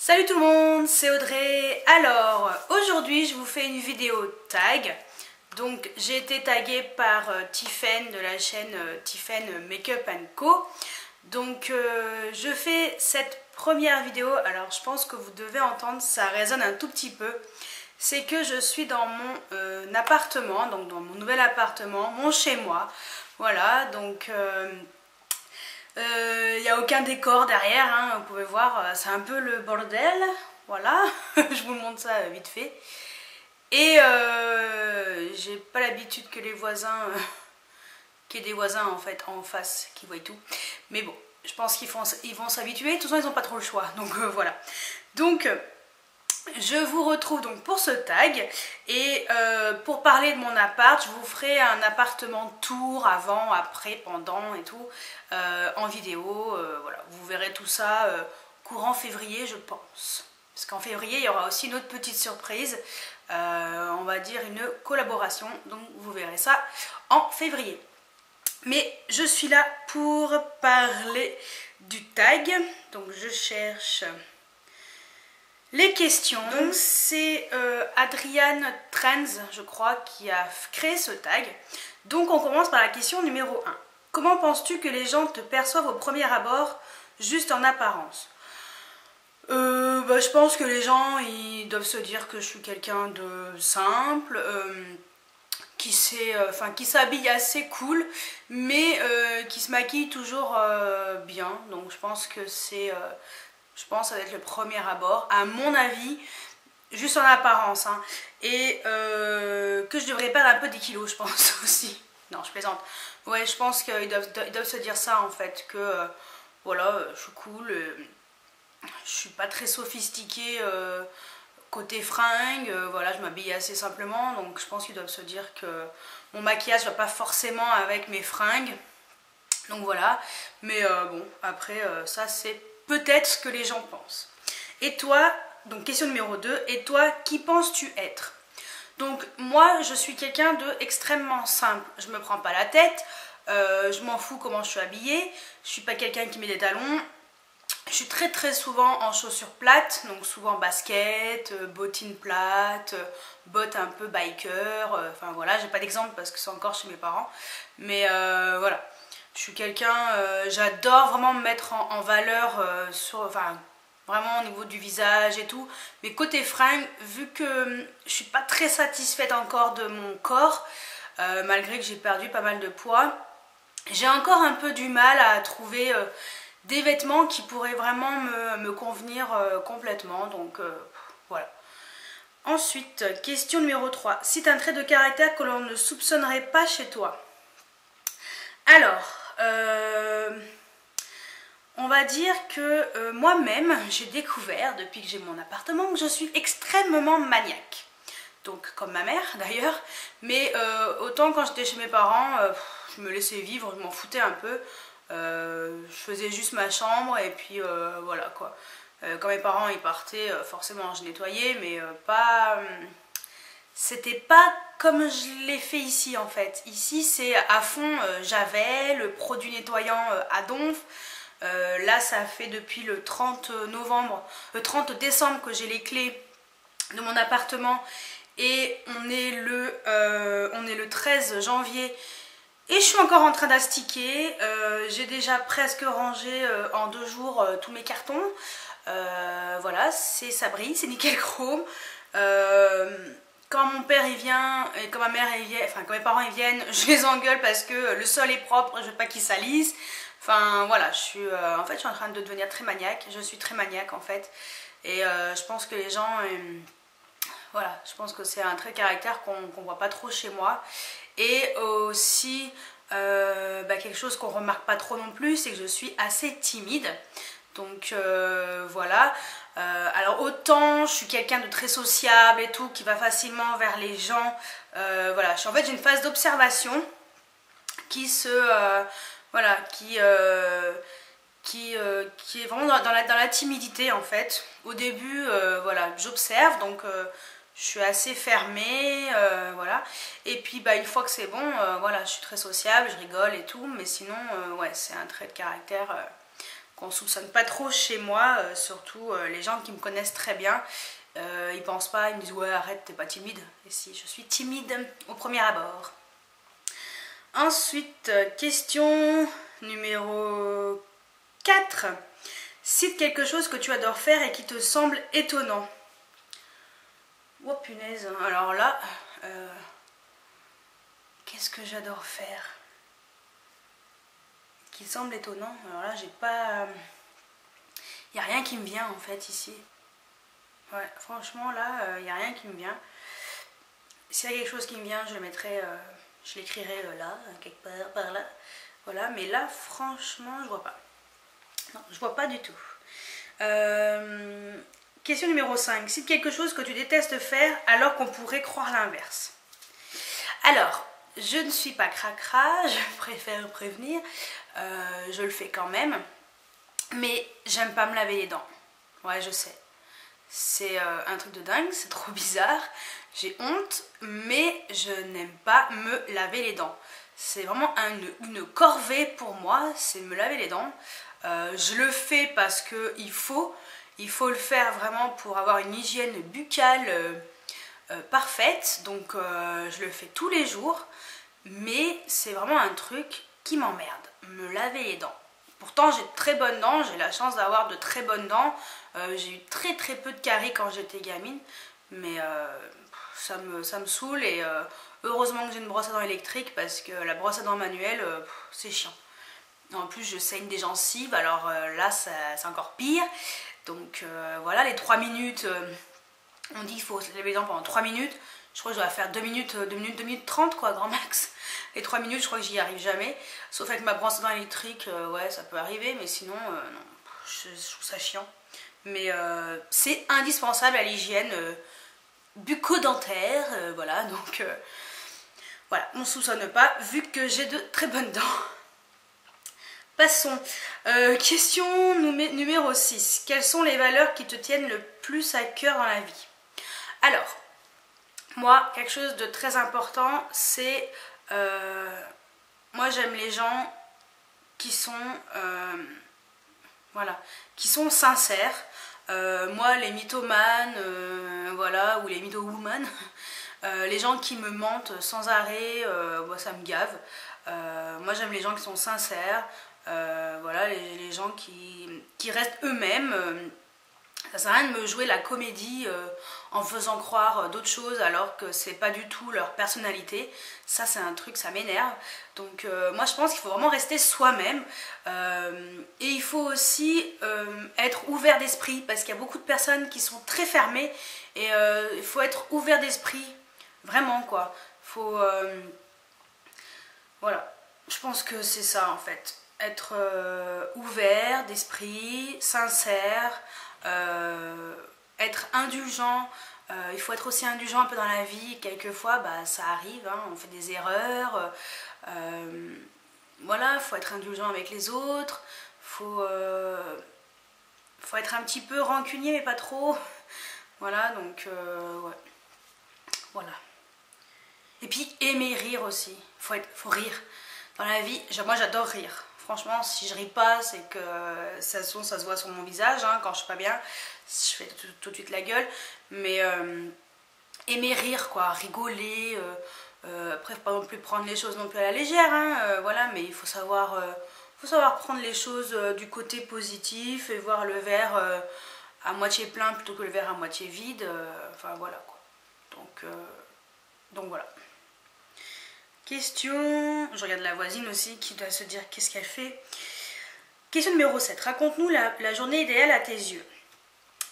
Salut tout le monde, c'est Audrey. Alors, aujourd'hui je vous fais une vidéo tag. Donc j'ai été taguée par Tiffen de la chaîne Tiffen Makeup Co. Donc je fais cette première vidéo. Alors je pense que vous devez entendre, ça résonne un tout petit peu. C'est que je suis dans mon appartement, donc dans mon nouvel appartement, mon chez moi. Voilà, donc il n'y a aucun décor derrière, hein, vous pouvez voir, c'est un peu le bordel. Voilà, je vous montre ça vite fait. Et j'ai pas l'habitude que les voisins, qu'il y ait des voisins en fait en face qui voient tout. Mais bon, je pense qu'ils vont s'habituer. De toute façon, ils n'ont pas trop le choix. Donc voilà. Donc je vous retrouve donc pour ce tag. Et pour parler de mon appart, je vous ferai un appartement tour avant, après, pendant et tout en vidéo. Voilà, vous verrez tout ça courant février, je pense. Parce qu'en février, il y aura aussi une autre petite surprise. On va dire une collaboration. Donc vous verrez ça en février. Mais je suis là pour parler du tag. Donc je cherche les questions. Donc c'est Adriane Trends, je crois, qui a créé ce tag. Donc on commence par la question numéro 1. Comment penses-tu que les gens te perçoivent au premier abord, juste en apparence? Je pense que les gens ils doivent se dire que je suis quelqu'un de simple, qui s'habille assez cool, mais qui se maquille toujours bien. Donc je pense que ça va être le premier abord, à mon avis, juste en apparence. Hein. Et que je devrais perdre un peu des kilos, je pense aussi. Non, je plaisante. Ouais, je pense qu'ils doivent se dire ça en fait, que voilà, je suis cool. Je suis pas très sophistiquée côté fringues, voilà, je m'habille assez simplement, donc je pense qu'ils doivent se dire que mon maquillage va pas forcément avec mes fringues, donc voilà, mais bon, après ça c'est peut-être ce que les gens pensent. Et toi, donc question numéro 2, et toi, qui penses-tu être? Donc moi, je suis quelqu'un de extrêmement simple, je me prends pas la tête, je m'en fous comment je suis habillée, je suis pas quelqu'un qui met des talons. Je suis très souvent en chaussures plates, donc souvent basket, bottines plates, bottes un peu biker, enfin voilà, j'ai pas d'exemple parce que c'est encore chez mes parents, mais voilà, je suis quelqu'un, j'adore vraiment me mettre en valeur, vraiment au niveau du visage et tout, mais côté fringues, vu que je suis pas très satisfaite encore de mon corps, malgré que j'ai perdu pas mal de poids, j'ai encore un peu du mal à trouver des vêtements qui pourraient vraiment me convenir complètement, donc voilà. Ensuite, question numéro 3. Cite un trait de caractère que l'on ne soupçonnerait pas chez toi. Alors, on va dire que moi-même, j'ai découvert, depuis que j'ai mon appartement, que je suis extrêmement maniaque. Donc, comme ma mère d'ailleurs, mais autant quand j'étais chez mes parents, je me laissais vivre, je m'en foutais un peu. Je faisais juste ma chambre et puis voilà quoi. Quand mes parents ils partaient, forcément je nettoyais, mais c'était pas comme je l'ai fait ici en fait. Ici c'est à fond Javel, produit nettoyant à donf. Là ça fait depuis le 30 décembre que j'ai les clés de mon appartement et on est le 13 janvier. Et je suis encore en train d'astiquer, j'ai déjà presque rangé en 2 jours tous mes cartons. Voilà, ça brille, c'est nickel chrome. Quand mon père il vient et quand ma mère il vient, enfin quand mes parents ils viennent, je les engueule parce que le sol est propre, je veux pas qu'il salisse. Enfin voilà, en fait je suis en train de devenir très maniaque, je suis très maniaque en fait. Et je pense que les gens, voilà, je pense que c'est un trait de caractère qu'on voit pas trop chez moi. Et aussi, quelque chose qu'on remarque pas trop non plus, c'est que je suis assez timide. Donc voilà. Alors autant je suis quelqu'un de très sociable et tout, qui va facilement vers les gens. Voilà, en fait j'ai une phase d'observation qui voilà, qui est vraiment dans la timidité en fait. Au début, voilà, j'observe, donc je suis assez fermée, voilà. Et puis une fois que c'est bon, voilà, je suis très sociable, je rigole et tout, mais sinon, ouais, c'est un trait de caractère qu'on soupçonne pas trop chez moi, surtout les gens qui me connaissent très bien. Ils pensent pas, ils me disent ouais arrête, t'es pas timide. Et si, je suis timide au premier abord. Ensuite, question numéro 4. Cite quelque chose que tu adores faire et qui te semble étonnant. Oh punaise, alors là, qu'est-ce que j'adore faire qui semble étonnant. Alors là, j'ai pas... Il n'y a rien qui me vient en fait ici. Ouais, franchement là, il n'y a rien qui me vient. S'il y a quelque chose qui me vient, je le mettrai, je l'écrirai là, quelque part par là. Voilà, mais là, franchement, je vois pas. Non, je vois pas du tout. Question numéro 5. Cite quelque chose que tu détestes faire alors qu'on pourrait croire l'inverse. Alors, je ne suis pas cracra, je préfère prévenir. Je le fais quand même. Mais j'aime pas me laver les dents. Ouais, je sais. C'est un truc de dingue, c'est trop bizarre. J'ai honte, mais je n'aime pas me laver les dents. C'est vraiment une corvée pour moi, c'est me laver les dents. Je le fais parce qu'il faut le faire vraiment pour avoir une hygiène buccale parfaite. Donc je le fais tous les jours, mais c'est vraiment un truc qui m'emmerde, me laver les dents. Pourtant j'ai de très bonnes dents, j'ai la chance d'avoir de très bonnes dents. J'ai eu très peu de caries quand j'étais gamine, mais ça me saoule et heureusement que j'ai une brosse à dents électrique parce que la brosse à dents manuelle, c'est chiant. En plus je saigne des gencives, alors là c'est encore pire. Donc voilà, les 3 minutes, on dit qu'il faut se laver les dents pendant 3 minutes. Je crois que je dois faire 2 minutes 30 quoi, grand max. Les 3 minutes, je crois que j'y arrive jamais. Sauf avec ma brosse à dents électrique, ouais, ça peut arriver, mais sinon, non, je trouve ça chiant. Mais c'est indispensable à l'hygiène bucco-dentaire, voilà, donc voilà, on ne soupçonne pas, vu que j'ai de très bonnes dents. Passons. Question numéro 6. Quelles sont les valeurs qui te tiennent le plus à cœur dans la vie? Alors, moi, quelque chose de très important, c'est... moi, j'aime les gens qui sont... voilà, qui sont sincères. Moi, les mythomanes, voilà, ou les mytho-woman, les gens qui me mentent sans arrêt, moi, ça me gave. Moi, j'aime les gens qui sont sincères. Voilà, les gens qui restent eux-mêmes. Ça sert à rien de me jouer la comédie en faisant croire d'autres choses alors que c'est pas du tout leur personnalité. Ça c'est un truc, ça m'énerve. Donc moi je pense qu'il faut vraiment rester soi-même. Et il faut aussi être ouvert d'esprit parce qu'il y a beaucoup de personnes qui sont très fermées. Et il faut être ouvert d'esprit, vraiment quoi. Faut... voilà, je pense que c'est ça en fait. Être ouvert d'esprit, sincère, être indulgent. Il faut être aussi indulgent un peu dans la vie. Quelquefois, bah, ça arrive, hein, on fait des erreurs. Voilà, il faut être indulgent avec les autres. Faut être un petit peu rancunier, mais pas trop. Voilà, donc, ouais. Voilà. Et puis, aimer rire aussi. Faut rire. Dans la vie, moi j'adore rire. Franchement, si je ris pas, c'est que ça se voit sur mon visage, hein, quand je suis pas bien, je fais tout de suite la gueule. Mais aimer rire, quoi, rigoler. Après, faut pas non plus prendre les choses non plus à la légère, hein, voilà, mais il faut savoir prendre les choses du côté positif et voir le verre à moitié plein plutôt que le verre à moitié vide. Enfin voilà quoi. Donc voilà. Question, je regarde la voisine aussi qui doit se dire qu'est-ce qu'elle fait. Question numéro 7. Raconte-nous la journée idéale à tes yeux.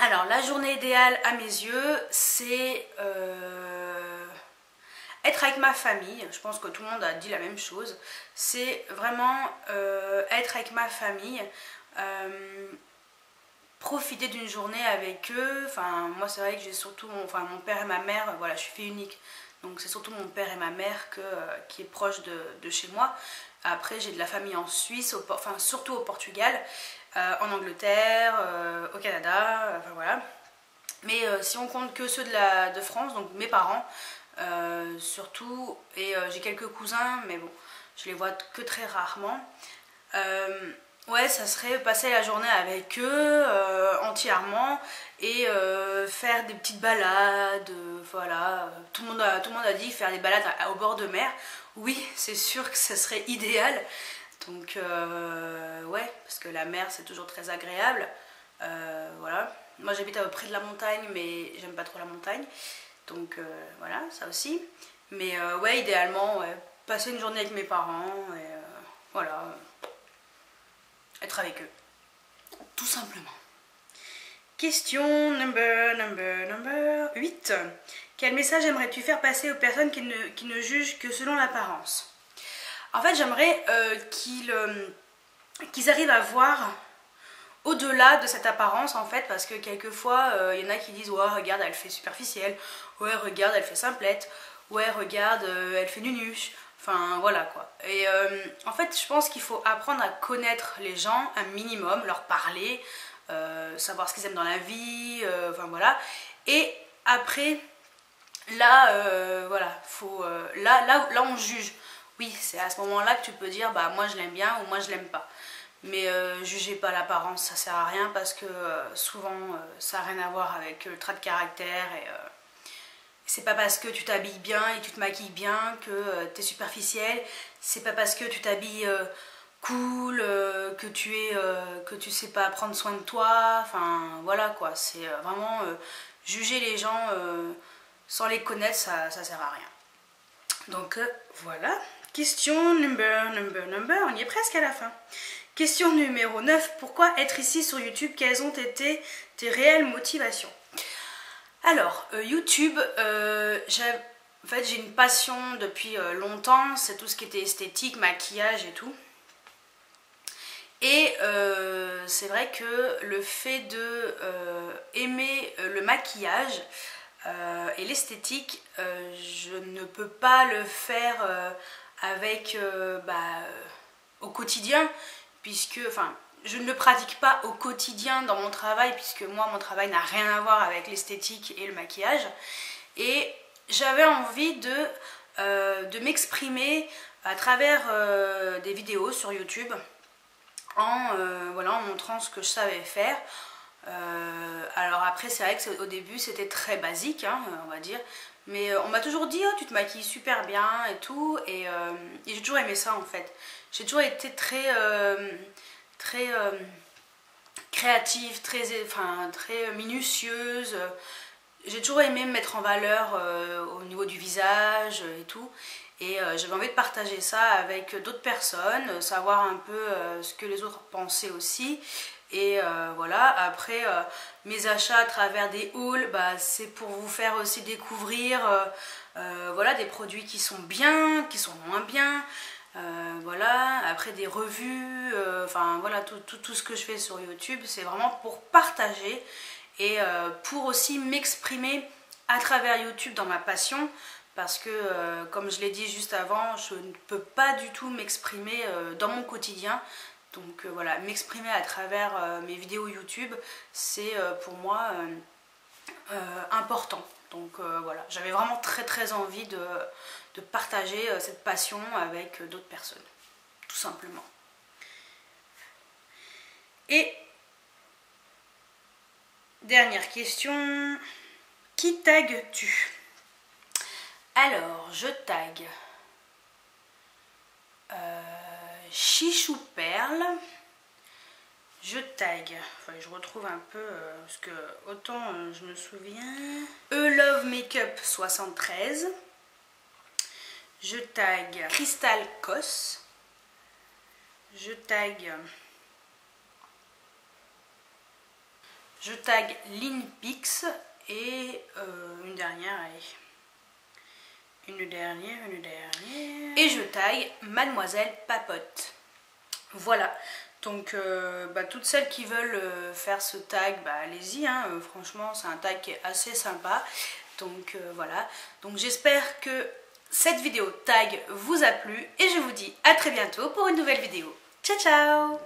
Alors, la journée idéale à mes yeux, c'est être avec ma famille. Je pense que tout le monde a dit la même chose. C'est vraiment être avec ma famille. Profiter d'une journée avec eux. Enfin, moi, c'est vrai que j'ai surtout mon père et ma mère. Voilà, je suis fille unique. Donc c'est surtout mon père et ma mère qui est proche de chez moi. Après j'ai de la famille en Suisse, surtout au Portugal, en Angleterre, au Canada, enfin voilà. Mais si on compte que ceux de France, donc mes parents surtout, et j'ai quelques cousins, mais bon, je les vois que très rarement. ouais, ça serait passer la journée avec eux entièrement et faire des petites balades, voilà. Tout le monde a dit faire des balades au bord de mer. Oui, c'est sûr que ce serait idéal. Donc ouais, parce que la mer c'est toujours très agréable. Voilà. Moi j'habite près de la montagne, mais j'aime pas trop la montagne. Donc voilà, ça aussi. Mais ouais, idéalement, ouais, passer une journée avec mes parents et voilà, être avec eux. Tout simplement. Question number 8. Quel message aimerais-tu faire passer aux personnes qui ne jugent que selon l'apparence? En fait, j'aimerais qu'ils arrivent à voir au-delà de cette apparence, en fait, parce que quelquefois, il y en a qui disent « Ouais, regarde, elle fait superficielle. Ouais, regarde, elle fait simplette. Ouais, regarde, elle fait nunuche. » Enfin, voilà, quoi. Et en fait, je pense qu'il faut apprendre à connaître les gens un minimum, leur parler, savoir ce qu'ils aiment dans la vie, enfin, voilà. Et après, là, voilà, faut, là, on juge. Oui, c'est à ce moment-là que tu peux dire « Bah, moi, je l'aime bien » ou « Moi, je l'aime pas ». Mais jugez pas l'apparence, ça sert à rien parce que souvent ça n'a rien à voir avec le trait de caractère et c'est pas parce que tu t'habilles bien et tu te maquilles bien que tu es superficielle, c'est pas parce que tu t'habilles cool que tu sais pas prendre soin de toi, enfin voilà quoi, c'est vraiment juger les gens sans les connaître, ça sert à rien. Donc voilà, question number, on y est presque à la fin. Question numéro 9. Pourquoi être ici sur YouTube? Quelles ont été tes réelles motivations? Alors, YouTube, en fait, j'ai une passion depuis longtemps. C'est tout ce qui était esthétique, maquillage et tout. Et c'est vrai que le fait de aimer le maquillage et l'esthétique, je ne peux pas le faire avec au quotidien. Puisque, enfin, je ne le pratique pas au quotidien dans mon travail, puisque moi, mon travail n'a rien à voir avec l'esthétique et le maquillage. Et j'avais envie de m'exprimer à travers des vidéos sur YouTube, voilà, en montrant ce que je savais faire. Alors après, c'est vrai qu'au début, c'était très basique, hein, on va dire. Mais on m'a toujours dit, oh, tu te maquilles super bien et tout. Et j'ai toujours aimé ça, en fait. J'ai toujours été très créative, très minutieuse. J'ai toujours aimé me mettre en valeur au niveau du visage et tout. Et j'avais envie de partager ça avec d'autres personnes, savoir un peu ce que les autres pensaient aussi. Et voilà, après mes achats à travers des hauls, bah, c'est pour vous faire aussi découvrir voilà, des produits qui sont bien, qui sont moins bien. Voilà, après des revues, enfin voilà, tout ce que je fais sur YouTube, c'est vraiment pour partager et pour aussi m'exprimer à travers YouTube dans ma passion, parce que comme je l'ai dit juste avant, je ne peux pas du tout m'exprimer dans mon quotidien. Donc voilà, m'exprimer à travers mes vidéos YouTube, c'est pour moi important. Donc voilà, j'avais vraiment très envie de partager cette passion avec d'autres personnes, tout simplement. Et dernière question, qui tagues-tu? Alors, je tag Chichou Perle, je tag, enfin, je retrouve un peu, parce que autant je me souviens, Love Makeup 73, je tag Crystal Cos, je tag Linpix et une dernière, allez. Une dernière. Et je taille Mademoiselle Papote. Voilà. Donc, toutes celles qui veulent faire ce tag, bah, allez-y. Hein. Franchement, c'est un tag qui est assez sympa. Donc, voilà. Donc, j'espère que cette vidéo tag vous a plu. Et je vous dis à très bientôt pour une nouvelle vidéo. Ciao, ciao!